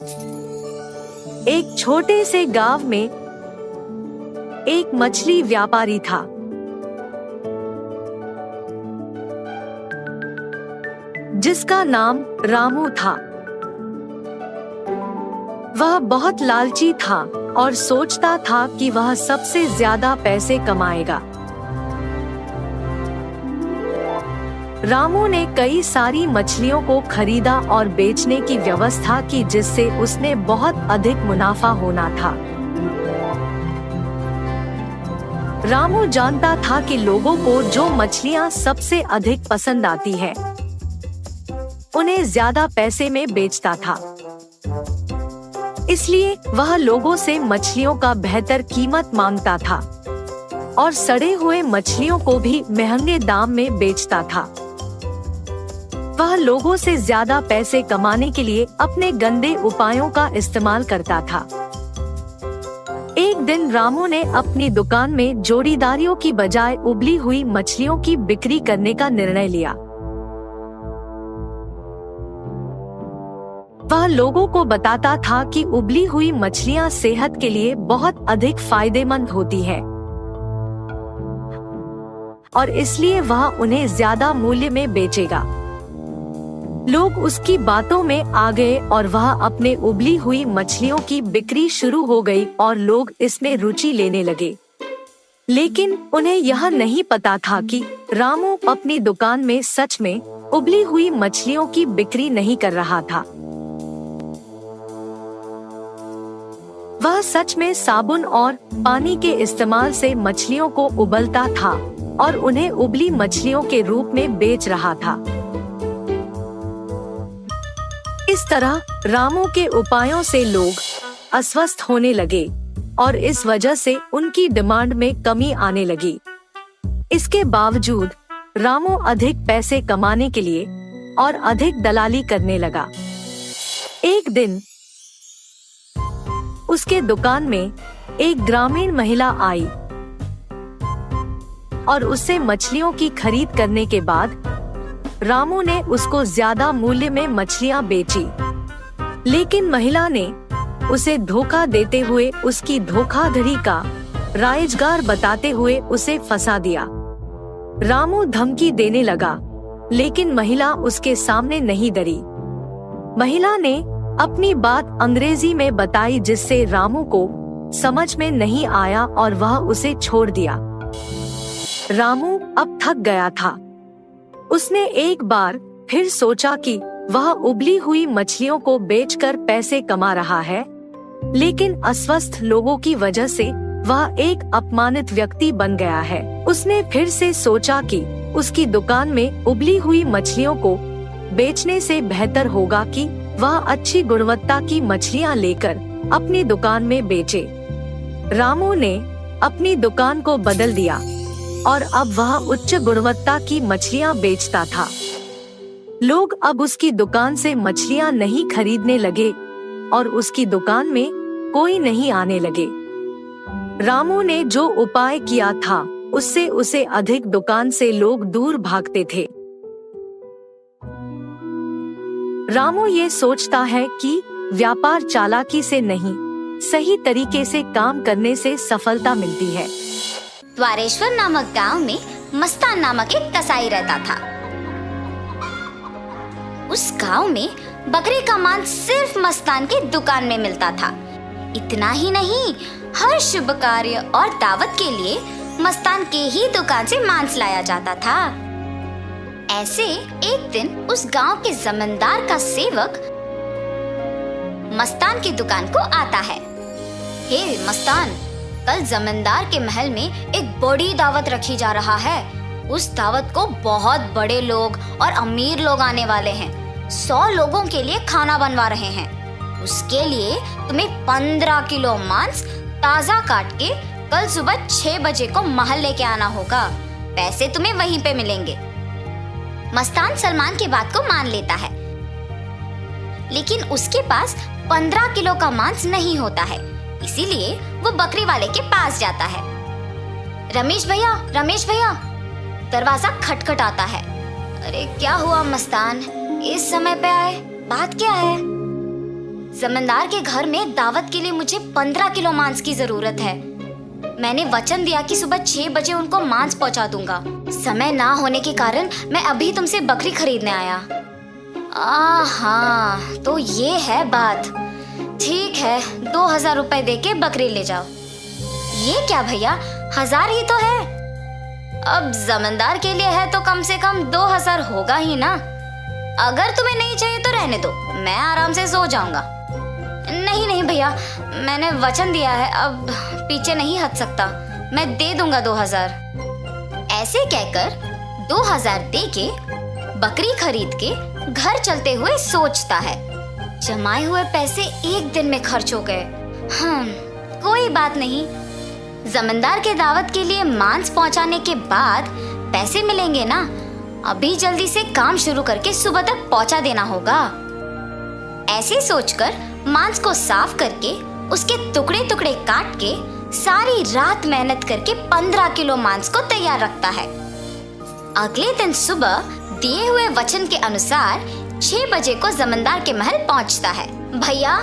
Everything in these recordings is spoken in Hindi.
एक छोटे से गांव में एक मछली व्यापारी था। जिसका नाम रामू था। वह बहुत लालची था और सोचता था कि वह सबसे ज्यादा पैसे कमाएगा। रामू ने कई सारी मछलियों को खरीदा और बेचने की व्यवस्था की, जिससे उसने बहुत अधिक मुनाफा होना था। रामू जानता था कि लोगों को जो मछलियां सबसे अधिक पसंद आती है, उन्हें ज्यादा पैसे में बेचता था। इसलिए वह लोगों से मछलियों का बेहतर कीमत मांगता था और सड़े हुए मछलियों को भी महंगे दाम में बेचता था। वह लोगों से ज्यादा पैसे कमाने के लिए अपने गंदे उपायों का इस्तेमाल करता था। एक दिन रामू ने अपनी दुकान में जोड़ीदारियों की बजाय उबली हुई मछलियों की बिक्री करने का निर्णय लिया। वह लोगों को बताता था कि उबली हुई मछलियां सेहत के लिए बहुत अधिक फायदेमंद होती है और इसलिए वह उन्हें ज्यादा मूल्य में बेचेगा। लोग उसकी बातों में आ गए और वह अपने उबली हुई मछलियों की बिक्री शुरू हो गई और लोग इसमें रुचि लेने लगे। लेकिन उन्हें यह नहीं पता था कि रामू अपनी दुकान में सच में उबली हुई मछलियों की बिक्री नहीं कर रहा था। वह सच में साबुन और पानी के इस्तेमाल से मछलियों को उबलता था और उन्हें उबली मछलियों के रूप में बेच रहा था। इस तरह रामू के उपायों से लोग अस्वस्थ होने लगे और इस वजह से उनकी डिमांड में कमी आने लगी। इसके बावजूद रामू अधिक पैसे कमाने के लिए और अधिक दलाली करने लगा। एक दिन उसके दुकान में एक ग्रामीण महिला आई और उससे मछलियों की खरीद करने के बाद रामू ने उसको ज्यादा मूल्य में मछलियां बेची। लेकिन महिला ने उसे धोखा देते हुए उसकी धोखाधड़ी का राइजगार बताते हुए उसे फंसा दिया। रामू धमकी देने लगा, लेकिन महिला उसके सामने नहीं डरी। महिला ने अपनी बात अंग्रेजी में बताई, जिससे रामू को समझ में नहीं आया और वह उसे छोड़ दिया। रामू अब थक गया था। उसने एक बार फिर सोचा कि वह उबली हुई मछलियों को बेचकर पैसे कमा रहा है, लेकिन अस्वस्थ लोगों की वजह से वह एक अपमानित व्यक्ति बन गया है। उसने फिर से सोचा कि उसकी दुकान में उबली हुई मछलियों को बेचने से बेहतर होगा कि वह अच्छी गुणवत्ता की मछलियां लेकर अपनी दुकान में बेचे। रामू ने अपनी दुकान को बदल दिया और अब वह उच्च गुणवत्ता की मछलियां बेचता था। लोग अब उसकी दुकान से मछलियां नहीं खरीदने लगे और उसकी दुकान में कोई नहीं आने लगे। रामू ने जो उपाय किया था, उससे उसे अधिक दुकान से लोग दूर भागते थे। रामू ये सोचता है कि व्यापार चालाकी से नहीं, सही तरीके से काम करने से सफलता मिलती है। द्वारेश्वर नामक गांव में मस्तान नामक एक कसाई रहता था। उस गांव में बकरे का मांस सिर्फ मस्तान की दुकान में मिलता था। इतना ही नहीं, हर शुभ कार्य और दावत के लिए मस्तान के ही दुकान से मांस लाया जाता था। ऐसे एक दिन उस गांव के जमींदार का सेवक मस्तान की दुकान को आता है। हे मस्तान, कल जमींदार के महल में एक बड़ी दावत रखी जा रहा है। उस दावत को बहुत बड़े लोग और अमीर लोग आने वाले हैं। 100 लोगों के लिए खाना बनवा रहे हैं। उसके लिए तुम्हें 15 किलो मांस ताजा काट के कल सुबह 6 बजे को महल लेके आना होगा। पैसे तुम्हें वहीं पे मिलेंगे। मस्तान सलमान की बात को मान लेता है, लेकिन उसके पास 15 किलो का मांस नहीं होता है। इसीलिए वो बकरी वाले के पास जाता है। रमेश भैया, रमेश भैया, दरवाजा खटखटाता है। अरे क्या हुआ मस्तान, इस समय पे आए, बात क्या है? जमींदार के घर में दावत के लिए मुझे 15 किलो मांस की जरूरत है। मैंने वचन दिया कि सुबह 6 बजे उनको मांस पहुंचा दूंगा। समय ना होने के कारण मैं अभी तुमसे बकरी खरीदने आया। हाँ, तो ये है बात। ठीक है, 2000 रुपए दे के बकरी ले जाओ। ये क्या भैया, 1000 ही तो है। अब जमींदार के लिए है तो कम से कम 2000 होगा ही ना। अगर तुम्हें नहीं चाहिए तो रहने दो, मैं आराम से सो जाऊंगा। नहीं नहीं भैया, मैंने वचन दिया है, अब पीछे नहीं हट सकता। मैं दे दूंगा 2000। ऐसे कहकर 2000 दे के बकरी खरीद के घर चलते हुए सोचता है, जमाए हुए पैसे एक दिन में खर्च हो गए। कोई बात नहीं, जमींदार के दावत के लिए मांस पहुंचाने के बाद पैसे मिलेंगे ना। अभी जल्दी से काम शुरू करके सुबह तक पहुंचा देना होगा। ऐसे सोचकर मांस को साफ करके उसके टुकड़े टुकड़े काट के सारी रात मेहनत करके 15 किलो मांस को तैयार रखता है। अगले दिन सुबह दिए हुए वचन के अनुसार 6 बजे को जमींदार के महल पहुंचता है। भैया,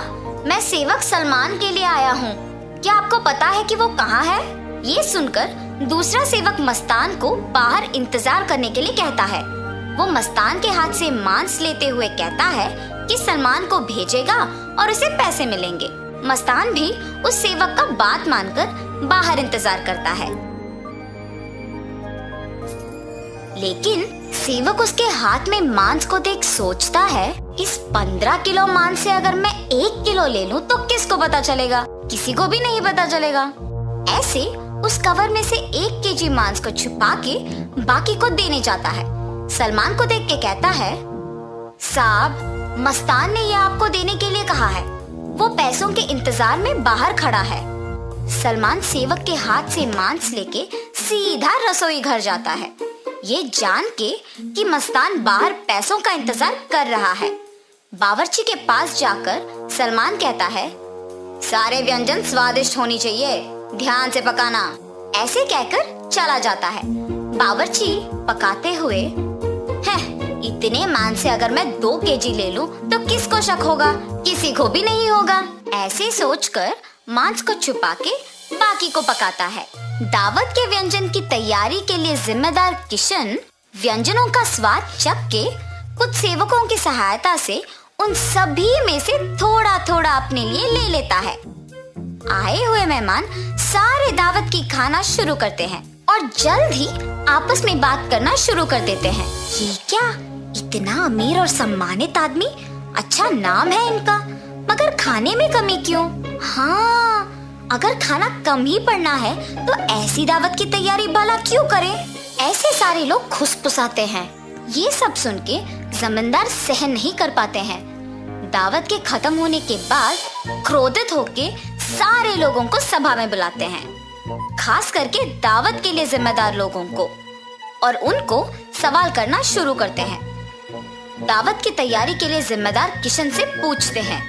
मैं सेवक सलमान के लिए आया हूँ, क्या आपको पता है कि वो कहाँ है? ये सुनकर दूसरा सेवक मस्तान को बाहर इंतजार करने के लिए कहता है। वो मस्तान के हाथ से मांस लेते हुए कहता है कि सलमान को भेजेगा और उसे पैसे मिलेंगे। मस्तान भी उस सेवक का बात मानकर बाहर इंतजार करता है। लेकिन सेवक उसके हाथ में मांस को देख सोचता है, इस 15 किलो मांस से अगर मैं 1 किलो ले लूं तो किसको पता चलेगा? किसी को भी नहीं पता चलेगा। ऐसे उस कवर में से 1 केजी मांस को छुपा के बाकी को देने जाता है। सलमान को देख के कहता है, साहब, मस्तान ने ये आपको देने के लिए कहा है। वो पैसों के इंतजार में बाहर खड़ा है। सलमान सेवक के हाथ से मांस लेके सीधा रसोई घर जाता है, ये जान के कि मस्तान बाहर पैसों का इंतजार कर रहा है। बावर्ची के पास जाकर सलमान कहता है, सारे व्यंजन स्वादिष्ट होनी चाहिए, ध्यान से पकाना। ऐसे कहकर चला जाता है। बावर्ची पकाते हुए, इतने मांस से अगर मैं 2 केजी ले लूं तो किसको शक होगा? किसी को भी नहीं होगा। ऐसे सोचकर मांस को छुपा के बाकी को पकाता है। दावत के व्यंजन की तैयारी के लिए जिम्मेदार किशन व्यंजनों का स्वाद चख के कुछ सेवकों की सहायता से उन सभी में से थोड़ा थोड़ा अपने लिए ले लेता है। आए हुए मेहमान सारे दावत की खाना शुरू करते हैं और जल्द ही आपस में बात करना शुरू कर देते हैं। ये क्या, इतना अमीर और सम्मानित आदमी, अच्छा नाम है इनका, मगर खाने में कमी क्यों? हाँ, अगर खाना कम ही पड़ना है तो ऐसी दावत की तैयारी भला क्यों करें? ऐसे सारे लोग खुसफुसाते हैं। ये सब सुन के जमींदार सहन नहीं कर पाते हैं। दावत के खत्म होने के बाद क्रोधित होके सारे लोगों को सभा में बुलाते हैं, खास करके दावत के लिए जिम्मेदार लोगों को, और उनको सवाल करना शुरू करते हैं। दावत की तैयारी के लिए जिम्मेदार किशन से पूछते हैं,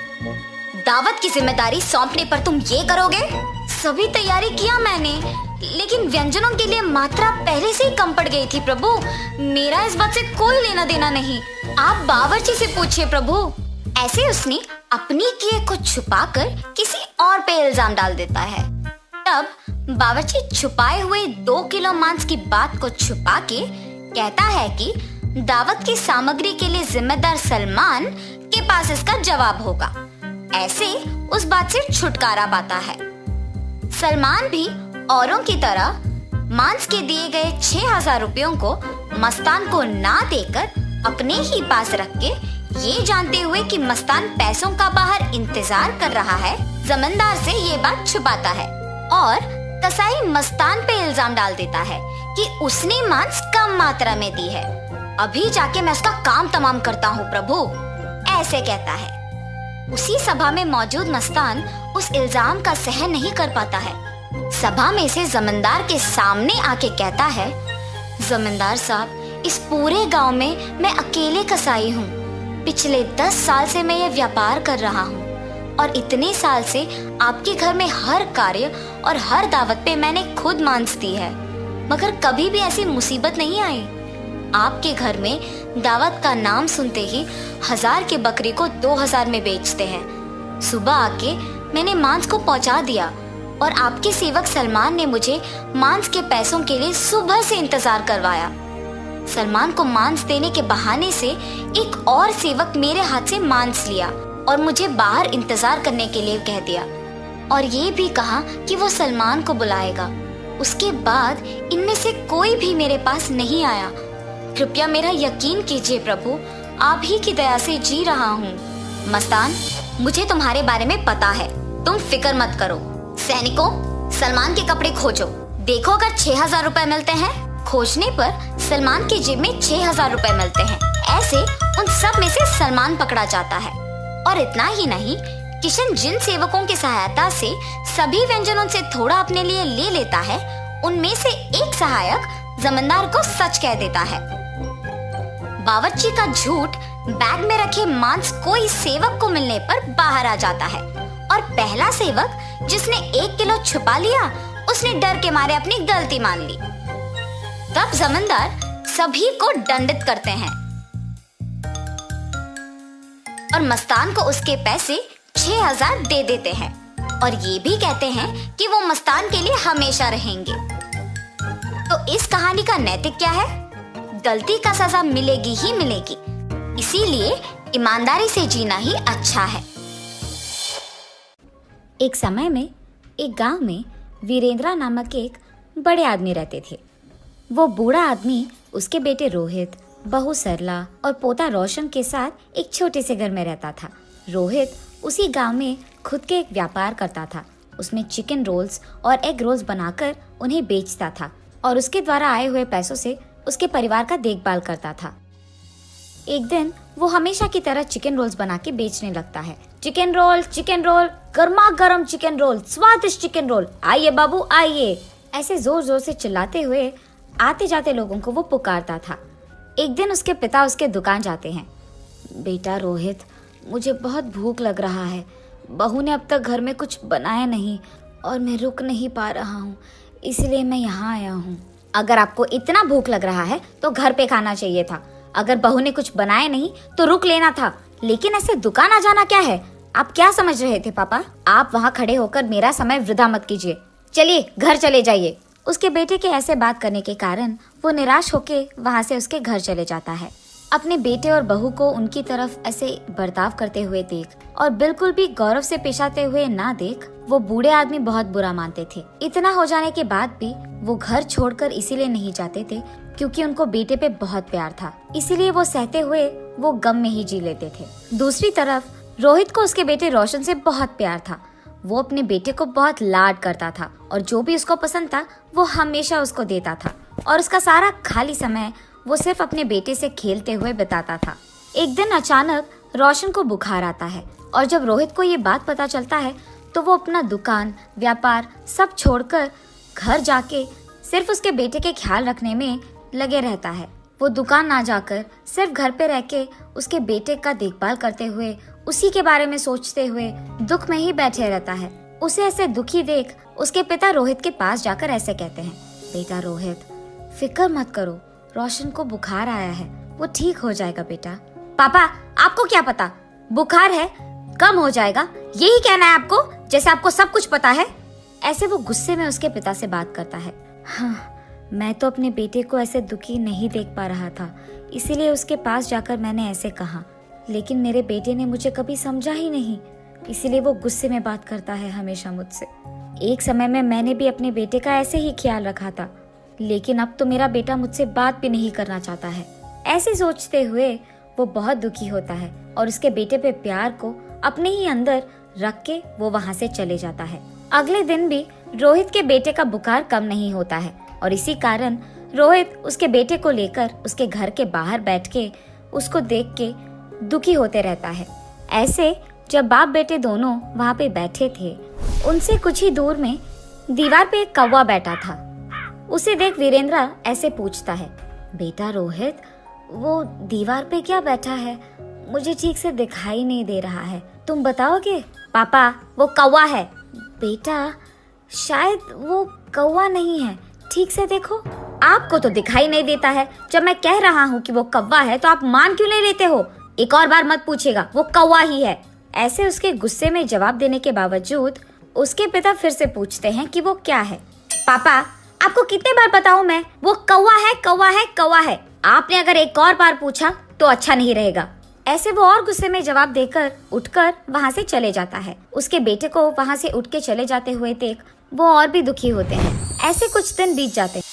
दावत की जिम्मेदारी सौंपने पर तुम ये करोगे? सभी तैयारी किया मैंने, लेकिन व्यंजनों के लिए मात्रा पहले से ही कम पड़ गई थी प्रभु। मेरा इस बात से कोई लेना देना नहीं, आप बावर्ची से पूछिए प्रभु। ऐसे उसने अपनी किए को छुपाकर किसी और पे इल्जाम डाल देता है। तब बावर्ची छुपाए हुए 2 किलो मांस की बात को छुपा के कहता है कि दावत की सामग्री के लिए जिम्मेदार सलमान के पास इसका जवाब होगा। ऐसे उस बात से छुटकारा पाता है। सलमान भी औरों की तरह मांस के दिए गए 6000 रुपयों को मस्तान को ना देकर अपने ही पास रख के, ये जानते हुए कि मस्तान पैसों का बाहर इंतजार कर रहा है, जमींदार से ये बात छुपाता है और कसाई मस्तान पे इल्जाम डाल देता है कि उसने मांस कम मात्रा में दी है। अभी जाके मैं उसका काम तमाम करता हूँ प्रभु, ऐसे कहता है। उसी सभा में मौजूद मस्तान उस इल्जाम का सहन नहीं कर पाता है। सभा में से जमींदार के सामने आके कहता है, जमींदार साहब, इस पूरे गांव में मैं अकेले कसाई हूँ। पिछले 10 साल से मैं ये व्यापार कर रहा हूँ और इतने साल से आपके घर में हर कार्य और हर दावत पे मैंने खुद मांस दी है, मगर कभी भी ऐसी मुसीबत नहीं आई। आपके घर में दावत का नाम सुनते ही 1000 की बकरी को 2000 में बेचते हैं। सुबह आके मैंने मांस को पहुंचा दिया और आपके सेवक सलमान ने मुझे मांस के पैसों के लिए सुबह से इंतजार करवाया। सलमान को मांस देने के बहाने से एक और सेवक मेरे हाथ से मांस लिया और मुझे बाहर इंतजार करने के लिए कह दिया और ये भी कहा कि वो सलमान को बुलाएगा। उसके बाद इनमें से कोई भी मेरे पास नहीं आया। कृपया मेरा यकीन कीजिए प्रभु, आप ही की दया से जी रहा हूँ। मस्तान, मुझे तुम्हारे बारे में पता है, तुम फिक्र मत करो। सैनिकों, सलमान के कपड़े खोजो, देखो अगर 6,000 रुपए मिलते हैं। खोजने पर सलमान की जेब में 6,000 रुपए मिलते हैं। ऐसे उन सब में से सलमान पकड़ा जाता है। और इतना ही नहीं, किशन जिन सेवकों की सहायता से सभी व्यंजनों से थोड़ा अपने लिए ले लेता है, उनमें से एक सहायक जमींदार को सच कह देता है। बावर्ची का झूठ बैग में रखे मांस कोई सेवक को मिलने पर बाहर आ जाता है और पहला सेवक जिसने 1 किलो छुपा लिया, उसने डर के मारे अपनी गलती मान ली। तब जमींदार सभी को दंडित करते हैं और मस्तान को उसके पैसे 6,000 दे देते हैं और ये भी कहते हैं कि वो मस्तान के लिए हमेशा रहेंगे। तो इस कहानी का नैतिक क्या है? गलती का सजा मिलेगी ही मिलेगी, इसीलिए ईमानदारी से जीना ही अच्छा है। एक समय में एक गांव में वीरेंद्रा नामक एक बड़े आदमी रहते थे। वो बूढ़ा आदमी उसके बेटे रोहित, बहू सरला और पोता रोशन के साथ एक छोटे से घर में रहता था। रोहित उसी गांव में खुद के एक व्यापार करता था। उसमें चिकन रोल्स और एग रोल्स बनाकर उन्हें बेचता था और उसके द्वारा आए हुए पैसों से उसके परिवार का देखभाल करता था। एक दिन वो हमेशा की तरह चिकन रोल्स बना के बेचने लगता है। चिकन रोल, गर्मा गर्म चिकन रोल, स्वादिष्ट चिकन रोल, आइए बाबू आइए, ऐसे जोर जोर से चिल्लाते हुए आते जाते लोगों को वो पुकारता था। एक दिन उसके पिता उसके दुकान जाते हैं। बेटा रोहित, मुझे बहुत भूख लग रहा है। बहू ने अब तक घर में कुछ बनाया नहीं और मैं रुक नहीं पा रहा हूँ, इसलिए मैं यहाँ आया हूँ। अगर आपको इतना भूख लग रहा है तो घर पे खाना चाहिए था। अगर बहू ने कुछ बनाया नहीं तो रुक लेना था, लेकिन ऐसे दुकान आ जाना क्या है? आप क्या समझ रहे थे पापा? आप वहाँ खड़े होकर मेरा समय वृथा मत कीजिए, चलिए घर चले जाइए। उसके बेटे के ऐसे बात करने के कारण वो निराश होके वहाँ से उसके घर चले जाता है। अपने बेटे और बहू को उनकी तरफ ऐसे बर्ताव करते हुए देख और बिल्कुल भी गौरव से पेश आते हुए ना देख वो बूढ़े आदमी बहुत बुरा मानते थे। इतना हो जाने के बाद भी वो घर छोड़कर इसीलिए नहीं जाते थे क्योंकि उनको बेटे पे बहुत प्यार था, इसीलिए वो सहते हुए वो गम में ही जी लेते थे। दूसरी तरफ रोहित को उसके बेटे रोशन से बहुत प्यार था। वो अपने बेटे को बहुत लाड करता था और जो भी उसको पसंद था वो हमेशा उसको देता था और उसका सारा खाली समय वो सिर्फ अपने बेटे से खेलते हुए बिताता था। एक दिन अचानक रोशन को बुखार आता है और जब रोहित को ये बात पता चलता है तो वो अपना दुकान, व्यापार सब छोड़कर घर जाके सिर्फ उसके बेटे के ख्याल रखने में लगे रहता है। वो दुकान ना जाकर सिर्फ घर पे रह के उसके बेटे का देखभाल करते हुए उसी के बारे में सोचते हुए दुख में ही बैठे रहता है। उसे ऐसे दुखी देख उसके पिता रोहित के पास जाकर ऐसे कहते हैं, बेटा रोहित, फिक्र मत करो, रोशन को बुखार आया है, वो ठीक हो जाएगा बेटा। पापा, आपको क्या पता, बुखार है, कम हो जाएगा, यही कहना है आपको, जैसे आपको सब कुछ पता है। ऐसे वो गुस्से में उसके पिता से बात करता है। हाँ, मैं तो अपने बेटे को ऐसे दुखी नहीं देख पा रहा था, इसीलिए उसके पास जाकर मैंने ऐसे कहा, लेकिन मेरे बेटे ने मुझे कभी समझा ही नहीं, इसीलिए वो गुस्से में बात करता है हमेशा मुझसे। एक समय में मैंने भी अपने बेटे का ऐसे ही ख्याल रखा था, लेकिन अब तो मेरा बेटा मुझसे बात भी नहीं करना चाहता है। ऐसे सोचते हुए वो बहुत दुखी होता है और उसके बेटे पे प्यार को अपने ही अंदर रख के वो वहाँ से चले जाता है। अगले दिन भी रोहित के बेटे का बुखार कम नहीं होता है और इसी कारण रोहित उसके बेटे को लेकर उसके घर के बाहर बैठ के उसको देख के दुखी होते रहता है। ऐसे जब बाप बेटे दोनों वहाँ पे बैठे थे, उनसे कुछ ही दूर में दीवार पे एक कौवा बैठा था। उसे देख वीरेंद्रा ऐसे पूछता है, बेटा रोहित, वो दीवार पे क्या बैठा है? मुझे ठीक से दिखाई नहीं दे रहा है, तुम बताओगे? पापा, वो कौवा है। बेटा, शायद वो कौवा नहीं है, ठीक से देखो। आपको तो दिखाई नहीं देता है, जब मैं कह रहा हूँ कि वो कौवा है तो आप मान क्यों नहीं लेते हो? एक और बार मत पूछेगा, वो कौवा ही है। ऐसे उसके गुस्से में जवाब देने के बावजूद उसके पिता फिर से पूछते हैं कि वो क्या है। पापा, आपको कितने बार बताऊं मैं, वो कौवा है, कौवा है, कौवा है। आपने अगर एक और बार पूछा तो अच्छा नहीं रहेगा। ऐसे वो और गुस्से में जवाब देकर उठकर वहाँ से चले जाता है। उसके बेटे को वहाँ से उठ के चले जाते हुए देख वो और भी दुखी होते हैं। ऐसे कुछ दिन बीत जाते हैं।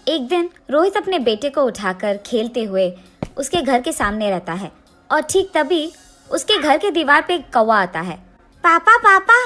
एक दिन रोहित अपने बेटे को उठाकर खेलते हुए उसके घर के सामने रहता है और ठीक तभी उसके घर के दीवार पे एक कौवा आता है। पापा पापा,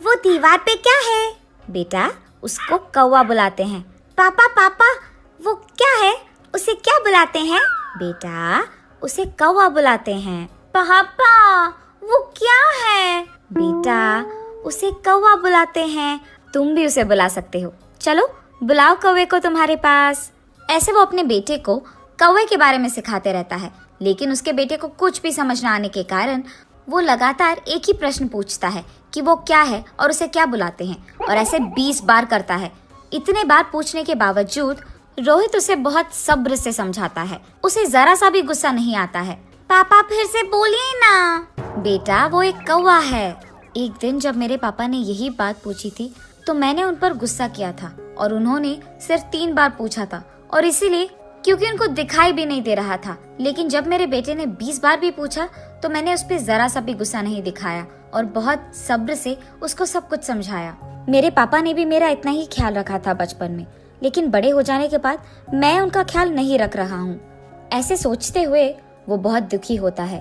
वो दीवार पे क्या है? बेटा, उसको कौवा बुलाते हैं। पापा पापा, वो क्या है, उसे क्या बुलाते हैं? बेटा, उसे कौवा बुलाते हैं। पापा, वो क्या है? बेटा, उसे कौवा बुलाते हैं। तुम भी उसे बुला सकते हो। चलो बुलाओ कौवे को तुम्हारे पास। ऐसे वो अपने बेटे को कौवे के बारे में सिखाते रहता है, लेकिन उसके बेटे को कुछ भी समझ न आने के कारण वो लगातार एक ही प्रश्न पूछता है कि वो क्या है और उसे क्या बुलाते हैं, और ऐसे 20 बार करता है। इतने बार पूछने के बावजूद रोहित उसे बहुत सब्र से समझाता है। उसे जरा सा भी गुस्सा नहीं आता है। पापा फिर से बोलिए ना। बेटा, वो एक कौवा है। एक दिन जब मेरे पापा ने यही बात पूछी थी तो मैंने उन पर गुस्सा किया था और उन्होंने सिर्फ 3 बार पूछा था, और इसीलिए क्योंकि उनको दिखाई भी नहीं दे रहा था। लेकिन जब मेरे बेटे ने 20 बार भी पूछा तो मैंने उस पर जरा सा भी गुस्सा नहीं दिखाया और बहुत सब्र से उसको सब कुछ समझाया। मेरे पापा ने भी मेरा इतना ही ख्याल रखा था बचपन में, लेकिन बड़े हो जाने के बाद मैं उनका ख्याल नहीं रख रहा हूँ। ऐसे सोचते हुए वो बहुत दुखी होता है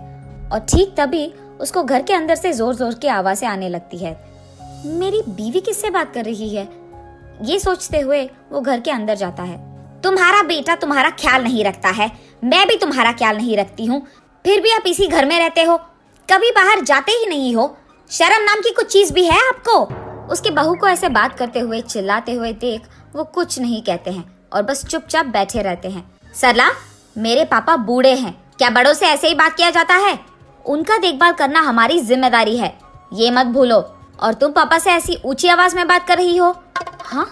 और ठीक तभी उसको घर के अंदर से जोर जोर की आवाजें आने लगती है। मेरी बीवी किससे बात कर रही है? ये सोचते हुए वो घर के अंदर जाता है। तुम्हारा बेटा तुम्हारा ख्याल नहीं रखता है, मैं भी तुम्हारा ख्याल नहीं रखती हूँ, फिर भी आप इसी घर में रहते हो, कभी बाहर जाते ही नहीं हो। शर्म नाम की कुछ चीज भी है आपको? उसकी बहू को ऐसे बात करते हुए चिल्लाते हुए देख वो कुछ नहीं कहते हैं और बस चुपचाप बैठे रहते हैं। सरला, मेरे पापा बूढ़े हैं, क्या बड़ों से ऐसे ही बात किया जाता है? उनका देखभाल करना हमारी जिम्मेदारी है, ये मत भूलो। और तुम पापा से ऐसी ऊंची आवाज में बात कर रही हो? हाँ,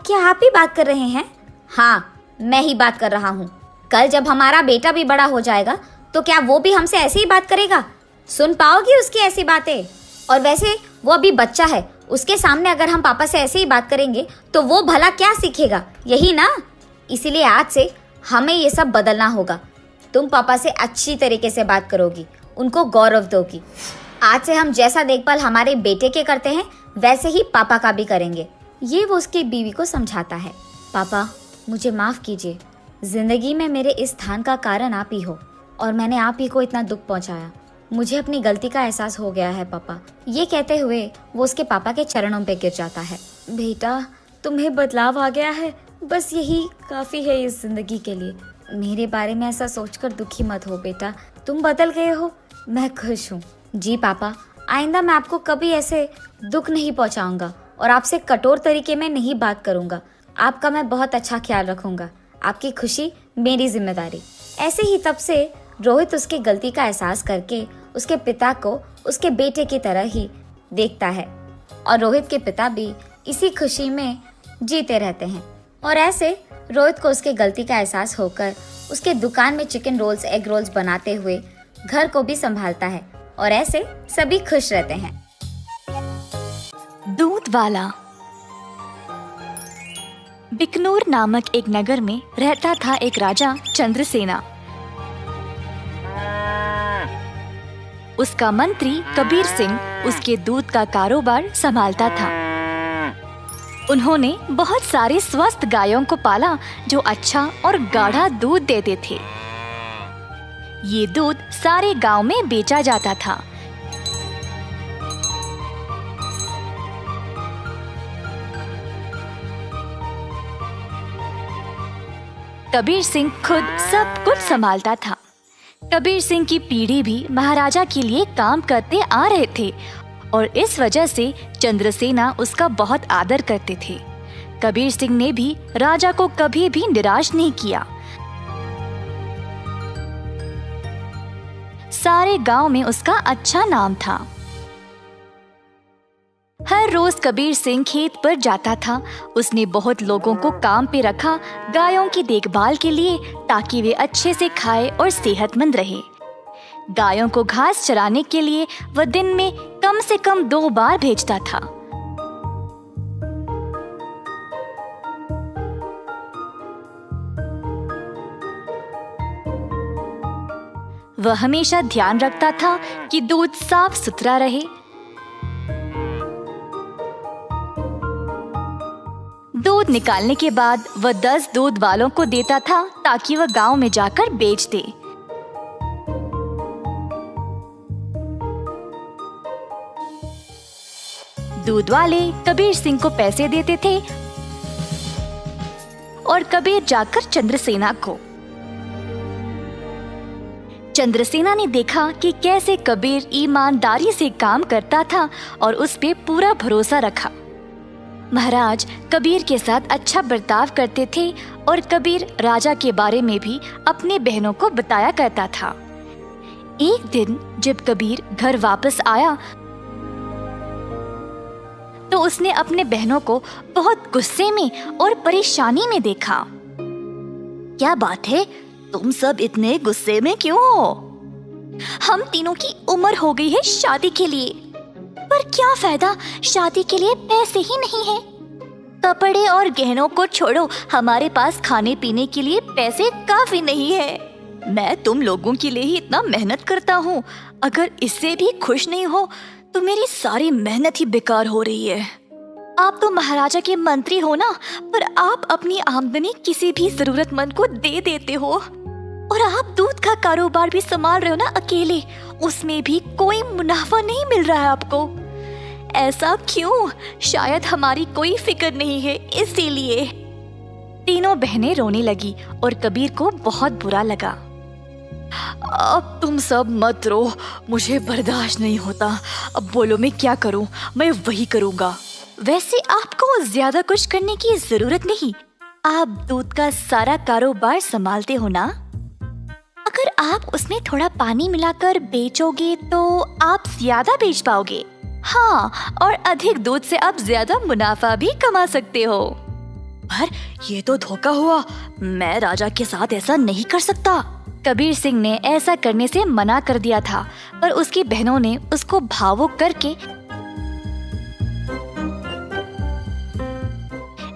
क्या आप ही बात कर रहे हैं? हाँ, मैं ही बात कर रहा हूँ। कल जब हमारा बेटा भी बड़ा हो जाएगा तो क्या वो भी हमसे ऐसे ही बात करेगा? सुन पाओगी उसकी ऐसी बातें? और वैसे वो अभी बच्चा है, उसके सामने अगर हम पापा से ऐसे ही बात करेंगे तो वो भला क्या सीखेगा, यही ना? इसीलिए आज से हमें ये सब बदलना होगा। तुम पापा से अच्छी तरीके से बात करोगी, उनको गौरव दोगी। आज से हम जैसा देखभाल हमारे बेटे के करते हैं वैसे ही पापा का भी करेंगे। ये वो उसकी बीवी को समझाता है। पापा, मुझे माफ कीजिए, जिंदगी में मेरे इस स्थान का कारण आप ही हो और मैंने आप ही को इतना दुख पहुंचाया। मुझे अपनी गलती का एहसास हो गया है पापा। ये कहते हुए वो उसके पापा के चरणों पे गिर जाता है। बेटा, तुम्हें बदलाव आ गया है, बस यही काफी है इस जिंदगी के लिए। मेरे बारे में ऐसा सोचकर दुखी मत हो बेटा, तुम बदल गए हो, मैं खुश हूँ। जी पापा, आइंदा मैं आपको कभी ऐसे दुख नहीं पहुँचाऊंगा और आपसे कठोर तरीके में नहीं बात करूंगा। आपका मैं बहुत अच्छा ख्याल रखूंगा, आपकी खुशी मेरी जिम्मेदारी। ऐसे ही तब से रोहित उसकी गलती का एहसास करके उसके पिता को उसके बेटे की तरह ही देखता है और रोहित के पिता भी इसी खुशी में जीते रहते हैं। और ऐसे रोहित को उसके गलती का एहसास होकर उसके दुकान में चिकन रोल्स, एग रोल्स बनाते हुए घर को भी संभालता है और ऐसे सभी खुश रहते हैं। दूध वाला। बिकनूर नामक एक नगर में रहता था एक राजा चंद्रसेना। उसका मंत्री कबीर सिंह उसके दूध का कारोबार संभालता था। उन्होंने बहुत सारे स्वस्थ गायों को पाला जो अच्छा और गाढ़ा दूध देते थे। ये दूध सारे गांव में बेचा जाता था। कबीर सिंह खुद सब कुछ संभालता था। कबीर सिंह की पीढ़ी भी महाराजा के लिए काम करते आ रहे थे और इस वजह से चंद्रसेना उसका बहुत आदर करते थे। कबीर सिंह ने भी राजा को कभी भी निराश नहीं किया। सारे गांव में उसका अच्छा नाम था। हर रोज कबीर सिंह खेत पर जाता था। उसने बहुत लोगों को काम पे रखा गायों की देखभाल के लिए, ताकि वे अच्छे से खाए और सेहतमंद रहे। गायों को घास चराने के लिए वह दिन में कम से कम 2 बार भेजता था। वह हमेशा ध्यान रखता था कि दूध साफ सुथरा रहे। दूध निकालने के बाद वह 10 दूध वालों को देता था ताकि वह गांव में जाकर बेच दे। दूध वाले कबीर सिंह को पैसे देते थे और कबीर जाकर चंद्रसेना को। चंद्रसेना ने देखा कि कैसे कबीर ईमानदारी से काम करता था और उस पे पूरा भरोसा रखा। महाराज कबीर के साथ अच्छा बर्ताव करते थे और कबीर राजा के बारे में भी अपनी बहनों को बताया करता था। एक दिन जब कबीर घर वापस आया तो उसने अपने बहनों को बहुत गुस्से में और परेशानी में देखा। क्या बात है, तुम सब इतने गुस्से में क्यों हो? हम तीनों की उम्र हो गई है शादी के लिए, पर क्या फायदा, शादी के लिए पैसे ही नहीं है। कपड़े और गहनों को छोड़ो, हमारे पास खाने पीने के लिए पैसे काफी नहीं है। मैं तुम लोगों के लिए ही इतना मेहनत करता हूँ, अगर इससे भी खुश नहीं हो तो मेरी सारी मेहनत ही बेकार हो रही है। आप तो महाराजा के मंत्री हो ना, पर आप अपनी आमदनी किसी भी जरूरतमंद को दे देते हो। और आप दूध का कारोबार भी संभाल रहे हो ना अकेले, उसमें भी कोई मुनाफा नहीं मिल रहा है आपको। ऐसा क्यों? शायद हमारी कोई फिक्र नहीं है, इसीलिए। तीनों बहनें रोने लगी और कबीर को बहुत बुरा लगा। अब तुम सब मत रो, मुझे बर्दाश्त नहीं होता। अब बोलो मैं क्या करूं? मैं वही करूंगा। वैसे आपको ज्यादा कुछ करने की जरूरत नहीं, आप दूध का सारा कारोबार संभालते हो ना। अगर आप उसमें थोड़ा पानी मिलाकर बेचोगे तो आप ज्यादा बेच पाओगे। हाँ, और अधिक दूध से आप ज्यादा मुनाफा भी कमा सकते हो। पर ये तो धोखा हुआ, मैं राजा के साथ ऐसा नहीं कर सकता। कबीर सिंह ने ऐसा करने से मना कर दिया था, पर उसकी बहनों ने उसको भावुक करके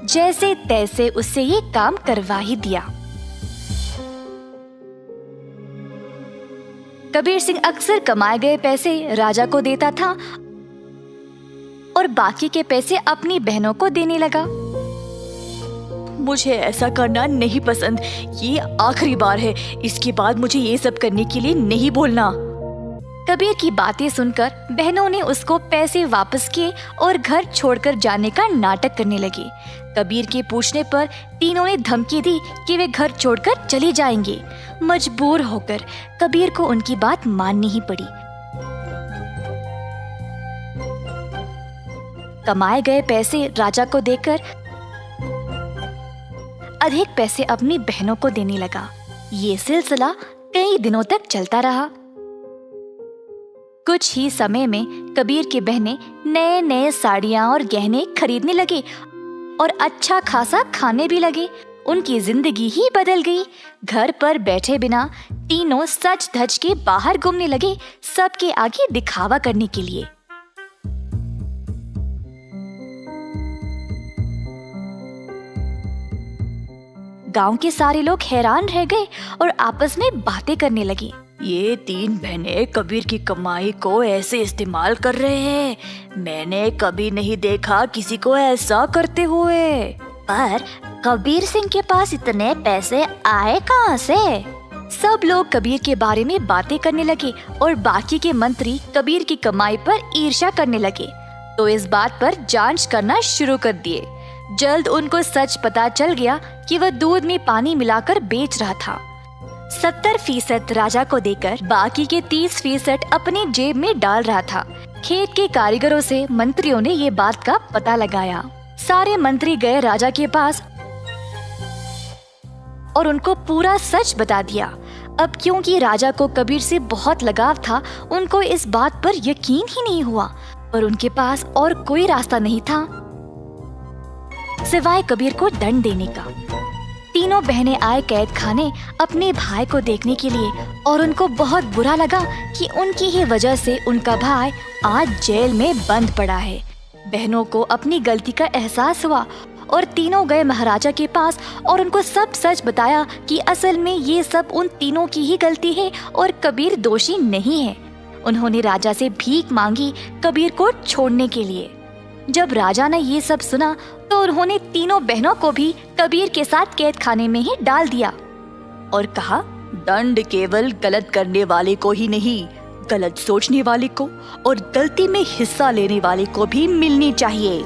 जैसे तैसे उससे ये काम करवा ही दिया। कबीर सिंह अक्सर कमाए गए पैसे राजा को देता था और बाकी के पैसे अपनी बहनों को देने लगा। मुझे ऐसा करना नहीं पसंद, ये आखिरी बार है, इसके बाद मुझे ये सब करने के लिए नहीं बोलना। कबीर की बातें सुनकर बहनों ने उसको पैसे वापस किए और घर छोड़कर जाने का नाटक करने लगी। कबीर के पूछने पर तीनों ने धमकी दी कि वे घर छोड़कर चले जाएंगे। मजबूर होकर कबीर को उनकी बात माननी ही पड़ी। कमाए गए पैसे राजा को देकर अधिक पैसे अपनी बहनों को देने लगा। ये सिलसिला कई दिनों तक चलता रहा। कुछ ही समय में कबीर की बहनें नए नए साड़ियां और गहने खरीदने लगे और अच्छा खासा खाने भी लगे। उनकी जिंदगी ही बदल गई। घर पर बैठे बिना तीनों सज धज के बाहर घूमने लगे, सबके आगे दिखावा करने के लिए। गांव के सारे लोग हैरान रह गए और आपस में बातें करने लगे। ये 3 बहनें कबीर की कमाई को ऐसे इस्तेमाल कर रहे हैं। मैंने कभी नहीं देखा किसी को ऐसा करते हुए। पर कबीर सिंह के पास इतने पैसे आए कहाँ से? सब लोग कबीर के बारे में बातें करने लगे और बाकी के मंत्री कबीर की कमाई पर ईर्ष्या करने लगे, तो इस बात पर जांच करना शुरू कर दिए। जल्द उनको सच पता चल गया कि वह दूध में पानी मिलाकर बेच रहा था। 70% राजा को देकर बाकी के 30% अपनी जेब में डाल रहा था। खेत के कारीगरों से मंत्रियों ने ये बात का पता लगाया। सारे मंत्री गए राजा के पास और उनको पूरा सच बता दिया। अब क्योंकि राजा को कबीर से बहुत लगाव था, उनको इस बात पर यकीन ही नहीं हुआ, पर उनके पास और कोई रास्ता नहीं था सिवाय कबीर को दंड देने का। तीनों बहनें आए कैद खाने अपने भाई को देखने के लिए और उनको बहुत बुरा लगा कि उनकी ही वजह से उनका भाई आज जेल में बंद पड़ा है। बहनों को अपनी गलती का एहसास हुआ और तीनों गए महाराजा के पास और उनको सब सच बताया कि असल में ये सब उन तीनों की ही गलती है और कबीर दोषी नहीं है। उन्होंने राजा से भीख मांगी कबीर को छोड़ने के लिए। जब राजा ने ये सब सुना तो उन्होंने तीनों बहनों को भी कबीर के साथ कैद खाने में ही डाल दिया और कहा, दंड केवल गलत करने वाले को ही नहीं, गलत सोचने वाले को और गलती में हिस्सा लेने वाले को भी मिलनी चाहिए।